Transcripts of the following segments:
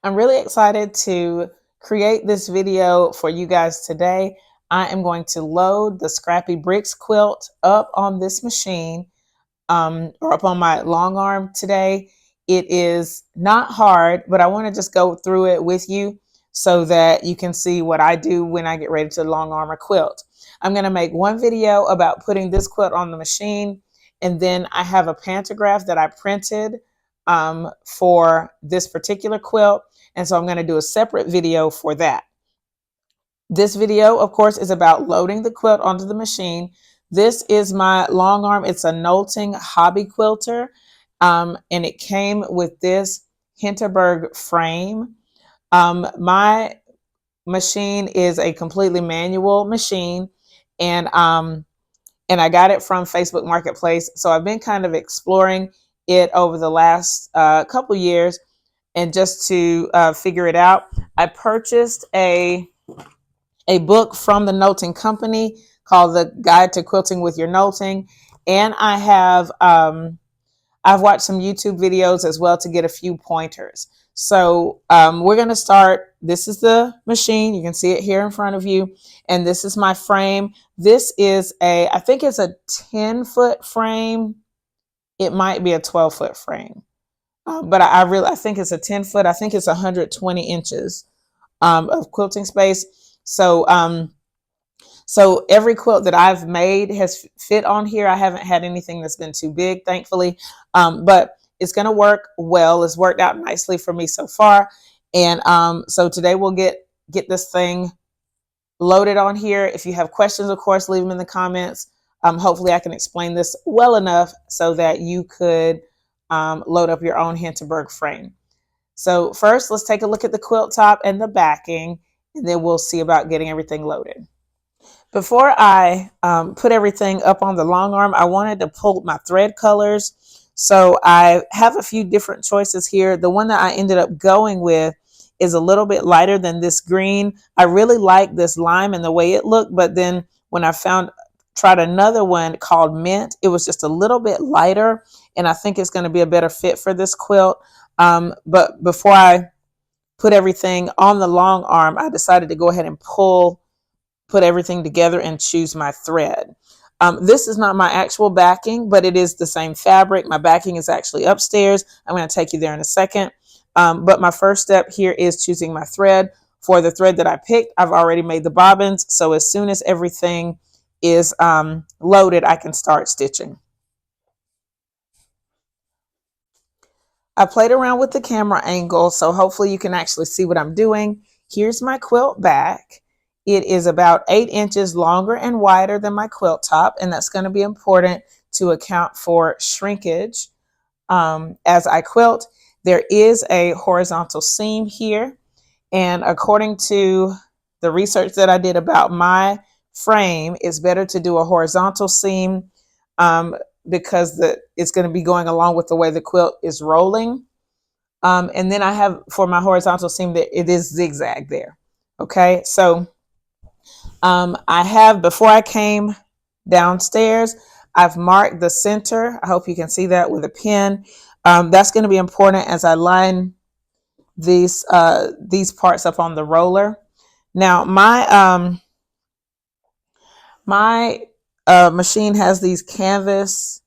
I'm really excited to create this video for you guys today. I am going to load the Scrappy Bricks quilt up on this machine, or up on my long arm today. It is not hard, but I want to just go through it with you so that you can see what I do when I get ready to long arm a quilt. I'm going to make one video about putting this quilt on the machine, and then I have a pantograph that I printed for this particular quilt, and so I'm going to do a separate video for that. This video, of course, is about loading the quilt onto the machine. This is my long arm. It's a Knowlting hobby quilter, and it came with this Hinterberg frame. My machine is a completely manual machine, and I got it from Facebook Marketplace. So I've been kind of exploring it over the last couple years, and just to figure it out, I purchased a book from the Knowlting company called The Guide to Quilting with Your Knowlting, and I've watched some YouTube videos as well to get a few pointers. So we're going to start. This is the machine. You can see it here in front of you. And this is my frame. This is I think it's a 10-foot frame. It might be a 12-foot frame. But I think it's a 10-foot. I think it's 120 inches of quilting space. So every quilt that I've made has fit on here. I haven't had anything that's been too big, thankfully, but it's going to work well. It's worked out nicely for me so far. And so today we'll get this thing loaded on here. If you have questions, of course, leave them in the comments. Hopefully I can explain this well enough so that you could load up your own Hinterberg frame. So first, let's take a look at the quilt top and the backing, and then we'll see about getting everything loaded. Before I put everything up on the long arm, I wanted to pull my thread colors. So I have a few different choices here. The one that I ended up going with is a little bit lighter than this green. I really like this lime and the way it looked, but then when I tried another one called Mint, it was just a little bit lighter, and I think it's going to be a better fit for this quilt. But before I put everything on the long arm, I decided to go ahead and put everything together and choose my thread. This is not my actual backing, but it is the same fabric. My backing is actually upstairs. I'm going to take you there in a second. But my first step here is choosing my thread. For the thread that I picked, I've already made the bobbins. So as soon as everything is loaded, I can start stitching. I played around with the camera angle, so hopefully you can actually see what I'm doing. Here's my quilt back. It is about 8 inches longer and wider than my quilt top, and that's going to be important to account for shrinkage. As I quilt, there is a horizontal seam here, and according to the research that I did about my frame, it's better to do a horizontal seam because it's going to be going along with the way the quilt is rolling. And then I have, for my horizontal seam, that it is zigzag there. Okay, so I have, before I came downstairs, I've marked the center. I hope you can see that with a pen. That's going to be important as I line these parts up on the roller. Now my machine has these canvas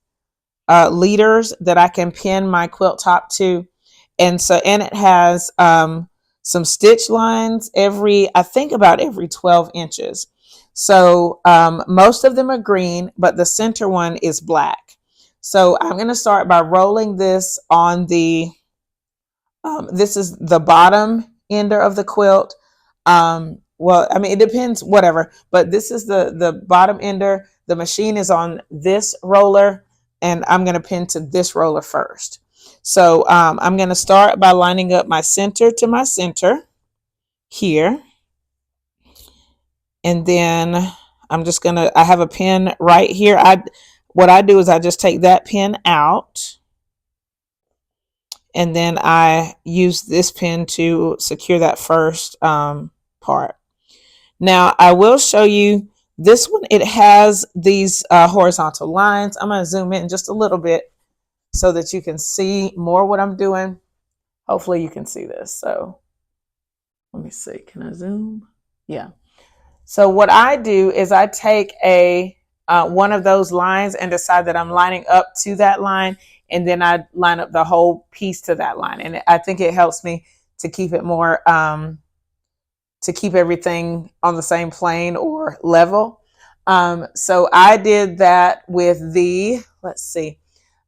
leaders that I can pin my quilt top to, and it has some stitch lines I think about every 12 inches. So most of them are green, but the center one is black. So I'm going to start by rolling this on this is the bottom ender of the quilt. Well, I mean, it depends, whatever, but this is the bottom ender. The machine is on this roller, and I'm going to pin to this roller first. So I'm going to start by lining up my center to my center here. And then I have a pin right here. What I do is I just take that pin out, and then I use this pin to secure that first part. Now I will show you this one. It has these horizontal lines. I'm going to zoom in just a little bit so that you can see more what I'm doing. Hopefully you can see this. So Let me see, can I zoom? Yeah. So what I do is I take a one of those lines and decide that I'm lining up to that line, and then I line up the whole piece to that line. And I think it helps me to keep it more, to keep everything on the same plane or level. So I did that with the, let's see,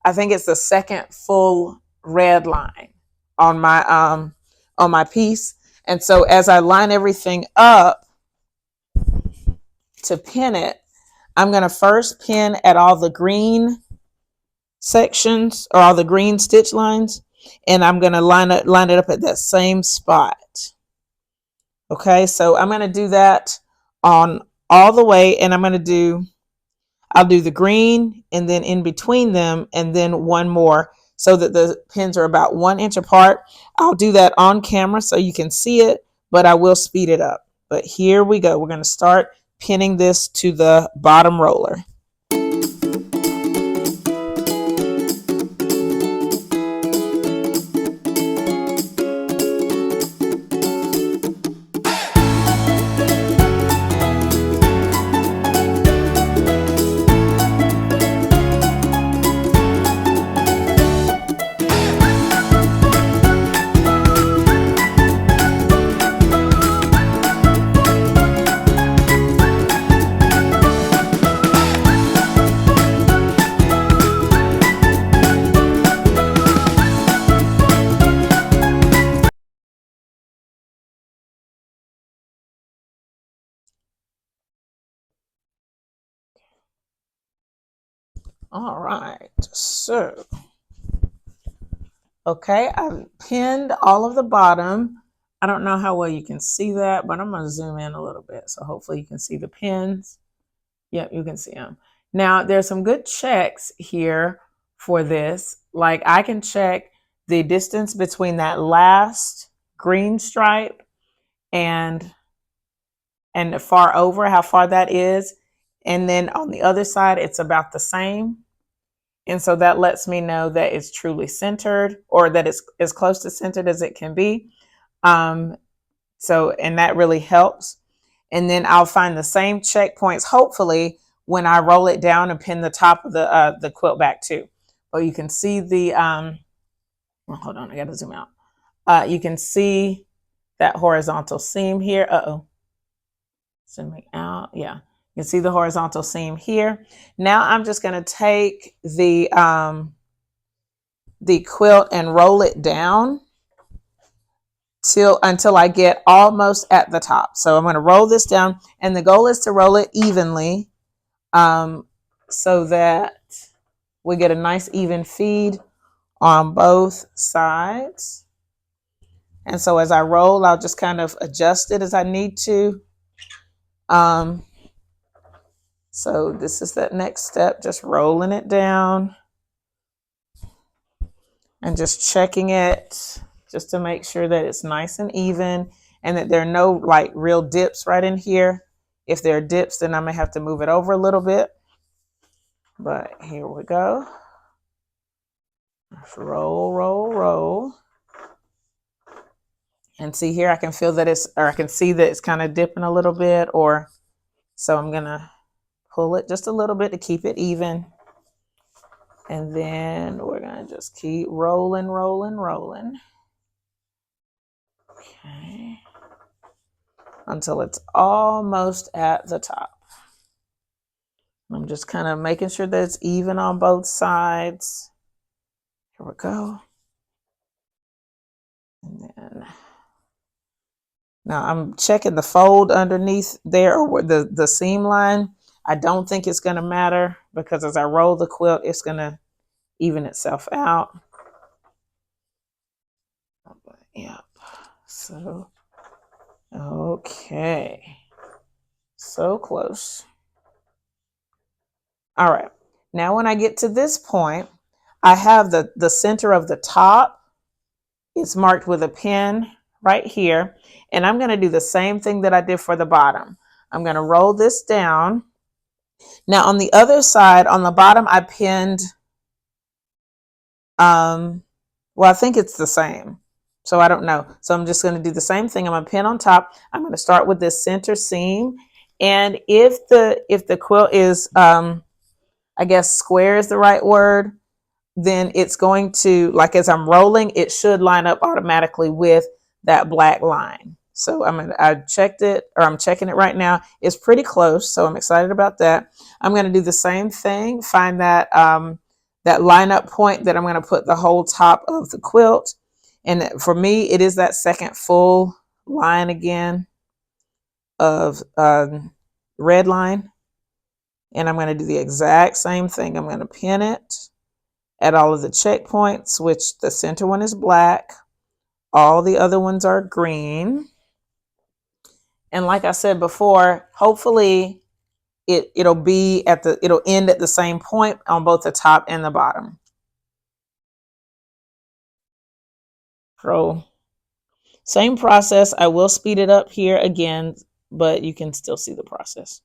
I think it's the second full red line on my piece. And so as I line everything up to pin it, I'm going to first pin at all the green sections or all the green stitch lines, and I'm going to line it up at that same spot. Okay, so I'm going to do that on all the way, and I'll do the green and then in between them and then one more so that the pins are about 1 inch apart. I'll do that on camera so you can see it, but I will speed it up. But here we go. We're going to start pinning this to the bottom roller. All right, so, okay, I've pinned all of the bottom. I don't know how well you can see that, but I'm going to zoom in a little bit. So hopefully you can see the pins. Yep, you can see them. Now, there's some good checks here for this. Like I can check the distance between that last green stripe and far over, how far that is. And then on the other side, it's about the same. And so that lets me know that it's truly centered, or that it's as close to centered as it can be. And that really helps. And then I'll find the same checkpoints, hopefully, when I roll it down and pin the top of the quilt back too. But you can see the, well, hold on, I got to zoom out. You can see that horizontal seam here. Zooming out, yeah. You can see the horizontal seam here. Now I'm just going to take the quilt and roll it down until I get almost at the top. So I'm going to roll this down, and the goal is to roll it evenly, so that we get a nice even feed on both sides. And so as I roll, I'll just kind of adjust it as I need to. So this is that next step, just rolling it down and just checking it just to make sure that it's nice and even and that there are no like real dips right in here. If there are dips, then I may have to move it over a little bit. But here we go. Just roll, roll, roll. And see here, I can feel that I can see that it's kind of dipping a little bit, so I'm gonna pull it just a little bit to keep it even. And then we're gonna just keep rolling, rolling, rolling. Okay. Until it's almost at the top. I'm just kind of making sure that it's even on both sides. Here we go. And then now I'm checking the fold underneath there, or the seam line. I don't think it's going to matter because as I roll the quilt, it's going to even itself out. Yep. So, okay. So close. All right. Now when I get to this point, I have the center of the top. It's marked with a pin right here. And I'm going to do the same thing that I did for the bottom. I'm going to roll this down. Now on the other side, on the bottom, I pinned, well, I think it's the same. So I don't know. So I'm just going to do the same thing. I'm going to pin on top. I'm going to start with this center seam. And if the quilt is, I guess square is the right word, then it's going to, like as I'm rolling, it should line up automatically with that black line. So I checked it, or I'm checking it right now. It's pretty close, so I'm excited about that. I'm going to do the same thing, find that that lineup point that I'm going to put the whole top of the quilt. And for me, it is that second full line again of red line. And I'm going to do the exact same thing. I'm going to pin it at all of the checkpoints, which the center one is black. All the other ones are green. And like I said before, hopefully it'll end at the same point on both the top and the bottom. So same process. I will speed it up here again, but you can still see the process.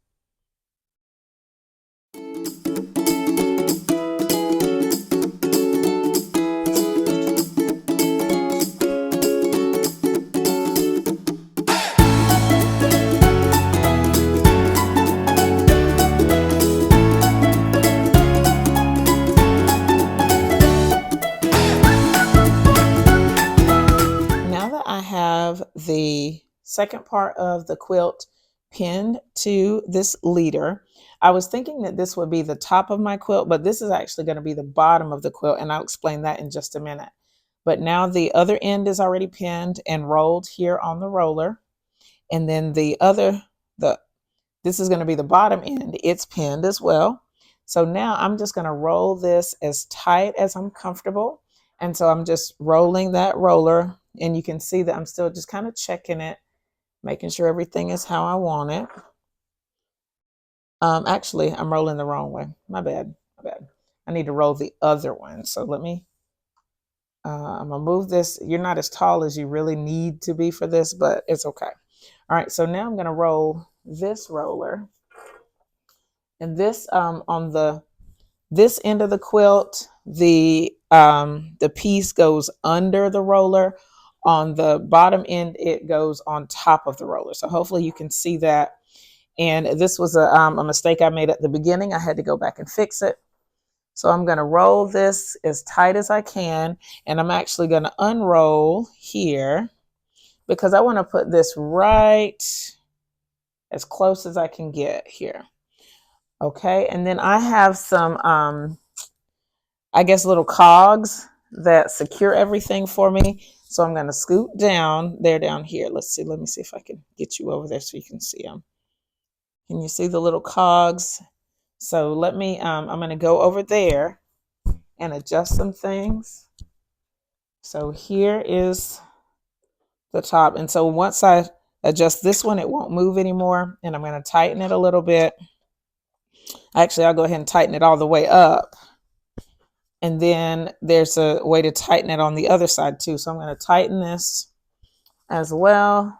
The second part of the quilt pinned to this leader. I was thinking that this would be the top of my quilt, but this is actually going to be the bottom of the quilt, and I'll explain that in just a minute. But now the other end is already pinned and rolled here on the roller, and then this is going to be the bottom end. It's pinned as well. So now I'm just going to roll this as tight as I'm comfortable. And so I'm just rolling that roller, and you can see that I'm still just kind of checking it, making sure everything is how I want it. Actually, I'm rolling the wrong way. My bad. I need to roll the other one. So let me, I'm gonna move this. You're not as tall as you really need to be for this, but it's okay. All right, so now I'm gonna roll this roller. And this on this end of the quilt, the piece goes under the roller. On the bottom end, it goes on top of the roller. So hopefully you can see that. And this was a mistake I made at the beginning. I had to go back and fix it. So I'm going to roll this as tight as I can. And I'm actually going to unroll here because I want to put this right as close as I can get here. Okay, and then I have some, I guess, little cogs that secure everything for me. So I'm going to scoot down. They're down here. Let's see. Let me see if I can get you over there so you can see them. Can you see the little cogs? So let me, I'm going to go over there and adjust some things. So here is the top. And so once I adjust this one, it won't move anymore. And I'm going to tighten it a little bit. Actually, I'll go ahead and tighten it all the way up. And then there's a way to tighten it on the other side too. So I'm going to tighten this as well.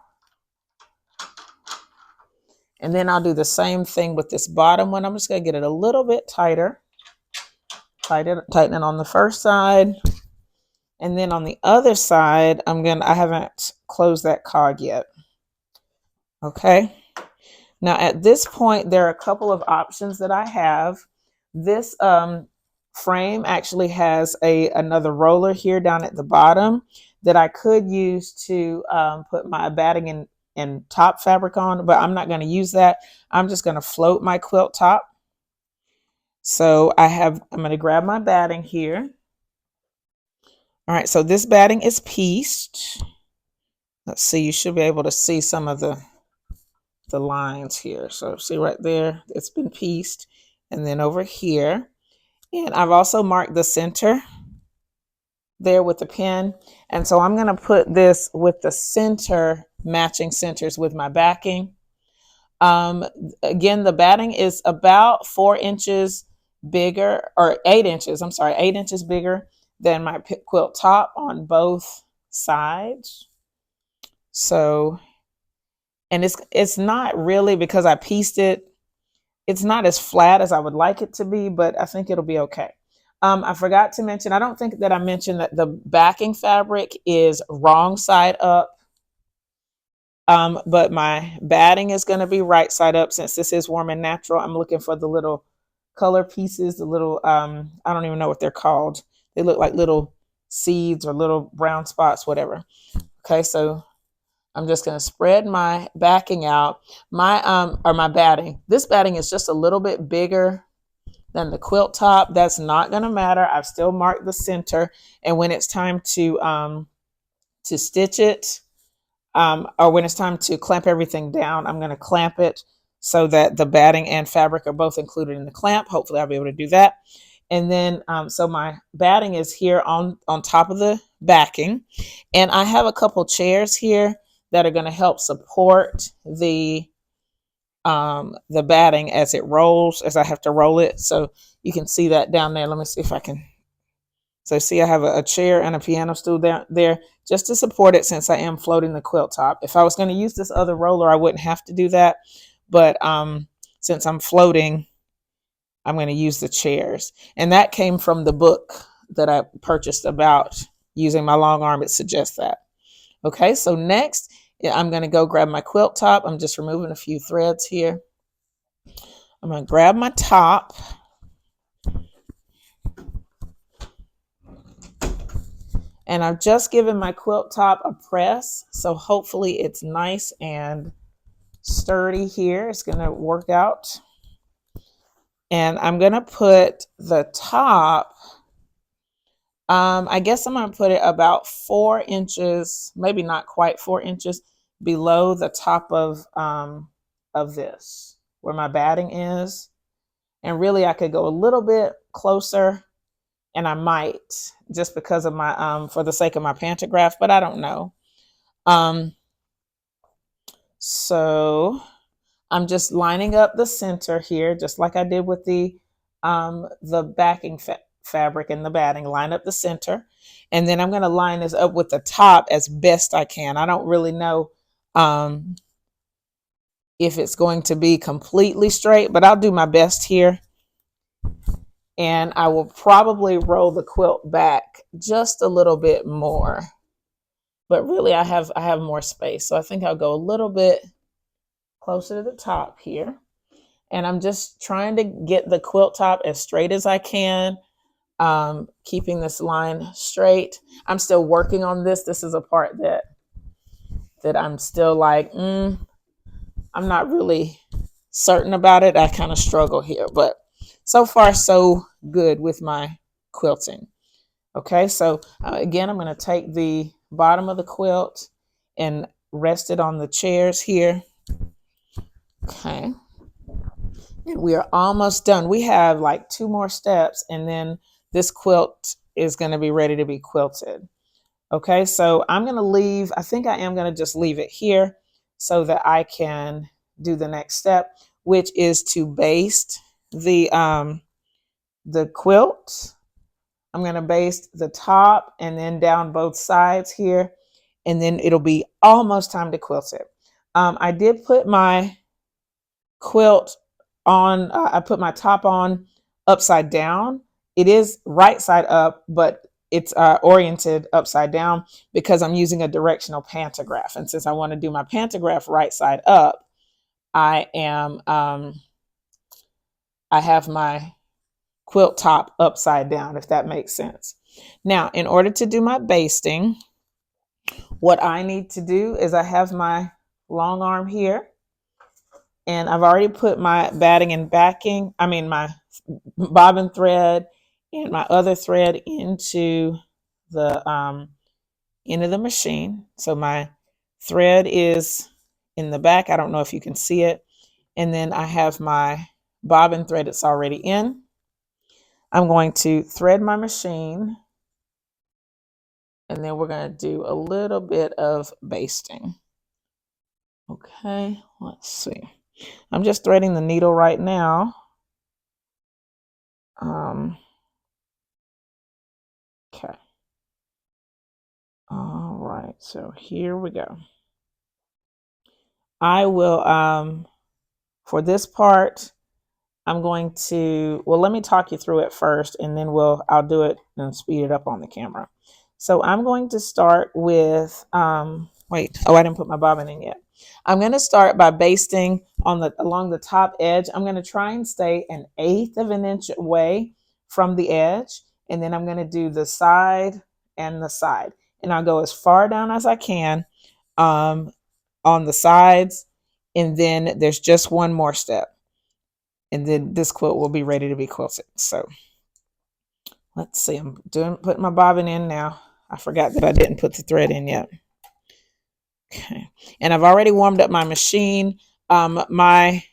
And then I'll do the same thing with this bottom one. I'm just going to get it a little bit tighter. Tighten it on the first side. And then on the other side, I haven't closed that cog yet. Okay. Now at this point, there are a couple of options that I have. This frame actually has another roller here down at the bottom that I could use to put my batting and top fabric on, but I'm not going to use that. I'm just going to float my quilt top. So I'm going to grab my batting here. All right, so this batting is pieced. Let's see, you should be able to see some of the lines here. So see right there, it's been pieced. And then over here, and I've also marked the center there with the pen. And so I'm going to put this with the center, matching centers with my backing. Again, the batting is about 4 inches bigger, or 8 inches, 8 inches bigger than my quilt top on both sides. So, and it's not really, because I pieced it, it's not as flat as I would like it to be, but I think it'll be okay. I forgot to mention, I don't think that I mentioned that the backing fabric is wrong side up. But my batting is going to be right side up since this is warm and natural. I'm looking for the little color pieces, the little, I don't even know what they're called. They look like little seeds or little brown spots, whatever. Okay, so I'm just going to spread my backing out. My batting. This batting is just a little bit bigger than the quilt top. That's not going to matter. I've still marked the center, and when it's time to stitch it, or when it's time to clamp everything down, I'm going to clamp it so that the batting and fabric are both included in the clamp. Hopefully I'll be able to do that. And then, so my batting is here on top of the backing. And I have a couple chairs here that are going to help support the batting as it rolls, as I have to roll it. So you can see that down there. Let me see if I can. So see, I have a chair and a piano stool down there just to support it since I am floating the quilt top. If I was going to use this other roller, I wouldn't have to do that. But since I'm floating, I'm going to use the chairs. And that came from the book that I purchased about using my long arm. It suggests that. Okay, so next, I'm going to go grab my quilt top. I'm just removing a few threads here. I'm going to grab my top. And I've just given my quilt top a press, so hopefully it's nice and sturdy here. It's going to work out. And I'm going to put the top, I guess I'm going to put it about 4 inches, maybe not quite 4 inches below the top of this, where my batting is. And really I could go a little bit closer, and I might, just because of my, for the sake of my pantograph, but I don't know. So I'm just lining up the center here, just like I did with the backing fabric and the batting. Line up the center, and then I'm going to line this up with the top as best I can. I don't really know if it's going to be completely straight, but I'll do my best here. And I will probably roll the quilt back just a little bit more. But really I have more space. So I think I'll go a little bit closer to the top here. And I'm just trying to get the quilt top as straight as I can, keeping this line straight. I'm still working on this. This is a part that I'm still like, I'm not really certain about it. I kind of struggle here, but so far so good with my quilting. Okay, so again, I'm going to take the bottom of the quilt and rest it on the chairs here. Okay, and we are almost done. We have like 2 more steps, and then this quilt is going to be ready to be quilted. Okay, so I'm going to leave, I think I am going to just leave it here so that I can do the next step, which is to baste the quilt. I'm going to baste the top and then down both sides here, and then it'll be almost time to quilt it. I did put my quilt on, I put my top on upside down. It is right side up, but it's oriented upside down because I'm using a directional pantograph. And since I want to do my pantograph right side up, I have my quilt top upside down, if that makes sense. Now, in order to do my basting, what I need to do is I have my long arm here, and I've already put my batting and backing, my bobbin thread and my other thread into the machine. So my thread is in the back. I don't know if you can see it. And then I have my bobbin thread that's already in. I'm going to thread my machine, and then we're going to do a little bit of basting. Okay, let's see. I'm just threading the needle right now. Okay. All right, so here we go. I will, for this part, I'm going to, well, let me talk you through it first, and then I'll do it and speed it up on the camera. So I'm going to start with, wait, oh, I didn't put my bobbin in yet. I'm going to start by basting along the top edge. I'm going to try and stay 1/8 of an inch away from the edge. And then I'm going to do the side and the side. And I'll go as far down as I can on the sides. And then there's just one more step. And then this quilt will be ready to be quilted. So let's see, I'm putting my bobbin in now. I forgot that I didn't put the thread in yet. Okay, and I've already warmed up my machine. My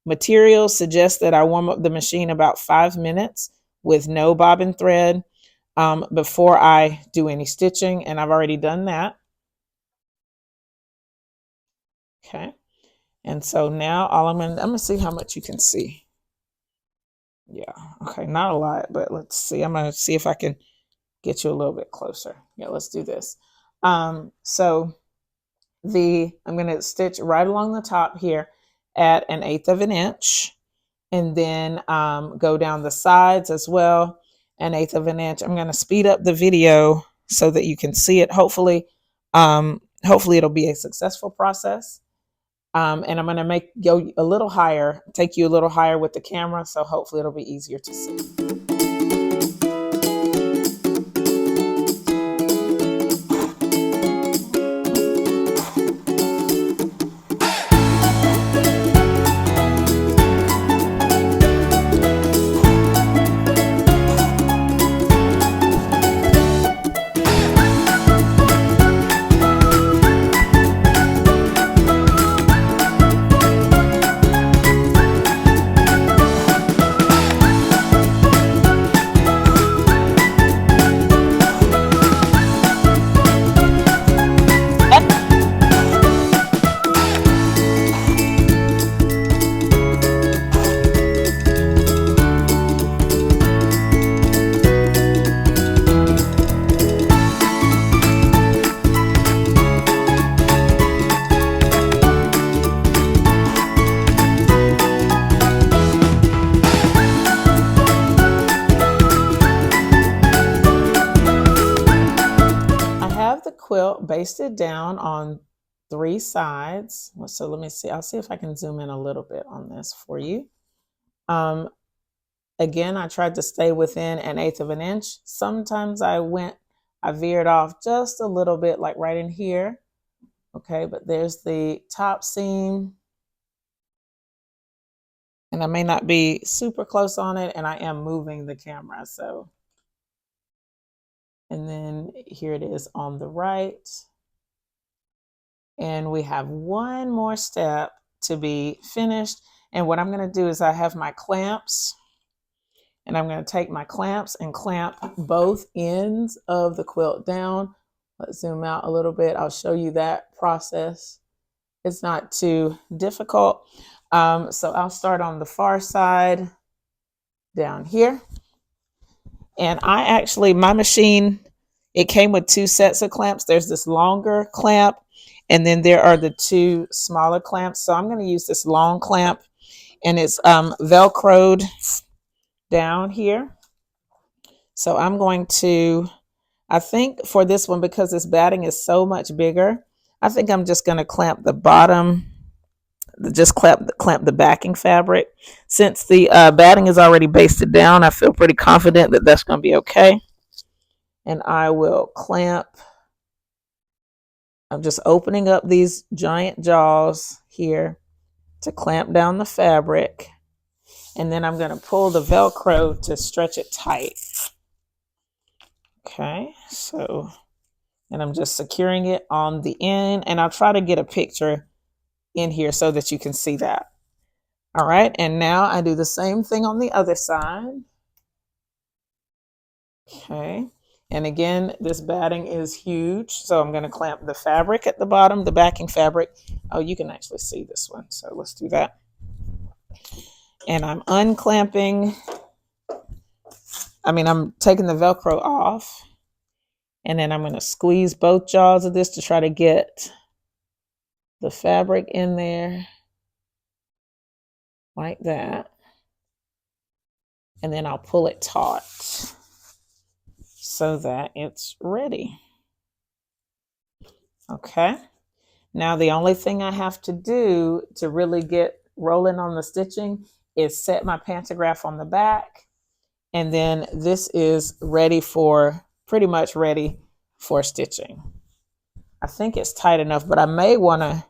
materials suggest that I warm up the machine about 5 minutes with no bobbin thread before I do any stitching, and I've already done that. Okay, and so now I'm gonna see how much you can see. Yeah, okay, not a lot, but let's see. I'm gonna see if I can get you a little bit closer. Yeah, let's do this. So I'm going to stitch right along the top here at 1/8 of an inch, and then go down the sides as well, 1/8 of an inch. I'm going to speed up the video so that you can see it. Hopefully it'll be a successful process. And I'm going to go a little higher, take you a little higher with the camera, so hopefully it'll be easier to see. Quilt basted down on 3 sides. So let me see. I'll see if I can zoom in a little bit on this for you. Again, I tried to stay within 1/8 of an inch. Sometimes I veered off just a little bit, like right in here. Okay, but there's the top seam. And I may not be super close on it, and I am moving the camera, so. And then here it is on the right. And we have one more step to be finished. And what I'm going to do is I have my clamps, and I'm going to take my clamps and clamp both ends of the quilt down. Let's zoom out a little bit. I'll show you that process. It's not too difficult. So I'll start on the far side down here. And my machine, it came with 2 sets of clamps. There's this longer clamp, and then there are the 2 smaller clamps. So I'm going to use this long clamp, and it's Velcroed down here. So I'm going to, I think for this one, because this batting is so much bigger, I think I'm just going to clamp the bottom, just clamp the backing fabric. Since the batting is already basted down, I feel pretty confident that that's going to be okay. And I will clamp. I'm just opening up these giant jaws here to clamp down the fabric. And then I'm going to pull the Velcro to stretch it tight. Okay, so, and I'm just securing it on the end, and I'll try to get a picture in here so that you can see that. All right, and now I do the same thing on the other side. Okay, and again, this batting is huge, so I'm going to clamp the fabric at the bottom, the backing fabric. Oh, you can actually see this one, so let's do that. And I'm unclamping. I'm taking the Velcro off, and then I'm going to squeeze both jaws of this to try to get the fabric in there like that. and then I'll pull it taut so that it's ready. Okay. Now the only thing I have to do to really get rolling on the stitching is set my pantograph on the back, and then this is ready for, pretty much ready for stitching. I think it's tight enough, but I may want to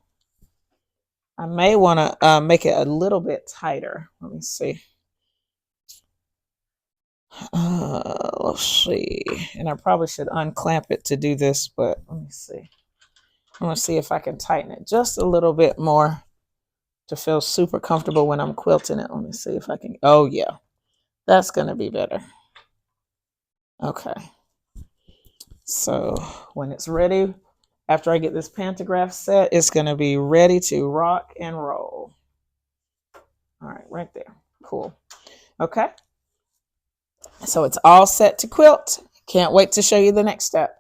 make it a little bit tighter. Let me see. Let's see. And I probably should unclamp it to do this, but let me see. I'm going to see if I can tighten it just a little bit more to feel super comfortable when I'm quilting it. Let me see if I can. Oh, yeah. That's going to be better. Okay. So when it's ready, after I get this pantograph set, it's going to be ready to rock and roll. All right, right there. Cool. Okay. So it's all set to quilt. Can't wait to show you the next step.